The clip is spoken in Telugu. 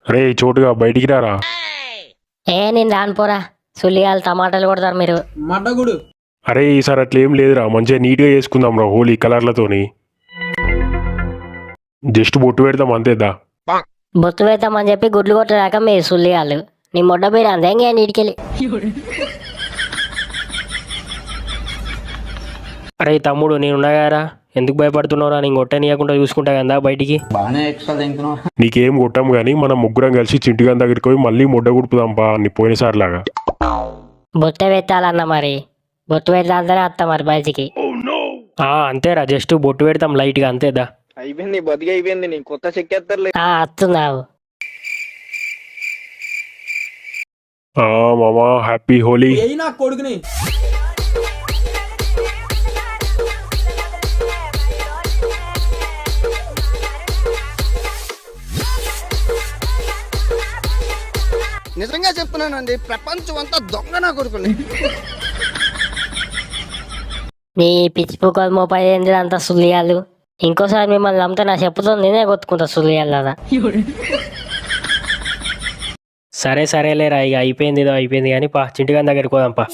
రే చోటుగా బయటికి రారా. నేను రాను పోరా. సుల్లిగాలు టమాటాలు కొడతారు మీరు. మడ్డగుడు అరే ఈసారి అట్లా ఏం లేదురా, మంచిగా నీట్గా చేసుకుందాం రా హోలీ కలర్లతోని. జస్ట్ బొట్టు పెడతాం అంతేదా. బొత్తు పెడతామని చెప్పి గుడ్లు కొట్టడాక మీరు సుల్లిగాలు. నీ మొడ్డ పేరు అంతే ఇంకా నీటికెళ్ళి. అరే తమ్ముడు నేనున్నాగారా, ఎందుకు భయపడుతున్నావురా? నేను కొట్టనీయకుండా చూసుకుంటా కదా బయటికి. బాగానే ఎక్స్ట్రా తింటున్నావు. నీకేం కొట్టాం కానీ మనం ముగ్గురం కలిసి చింటిగాని దగ్గరికి పోయి మళ్ళీ ముడ్డ గుడుపుదాంపా నీ పోయినసారి లాగా. బొట్ట పెట్టాలన్న మరి. బొట్టు పెడతా అంతనే వస్తా మరి బయటికి. అంతేరా, జస్ట్ బొట్టు పెడతాం లైట్గా అంతేదా. అయిపోయింది బతికి అయిపోయింది, నీ కొత్త చెక్కేస్తారులే. వస్తున్నావు. మామా హ్యాపీ హోలీ. ఏయి నా కొడుకుని. నిజంగా చెప్తున్నానండి, ప్రపంచం అంతా దొంగ నా కొడుకుని. నీ పిచ్చి పుక్కలు మోపై అంత సుల్లిగాలు. ఇంకోసారి మిమ్మల్ని నమ్మితే నా చెప్పుతో నేనే కొట్టుకుంటా సుల్లిగాలు కదా. సరేలేరా, ఇక అయిపోయింది ఏదో అయిపోయింది కానీ పా చింటిగాని దగ్గరికి పోదాంపా.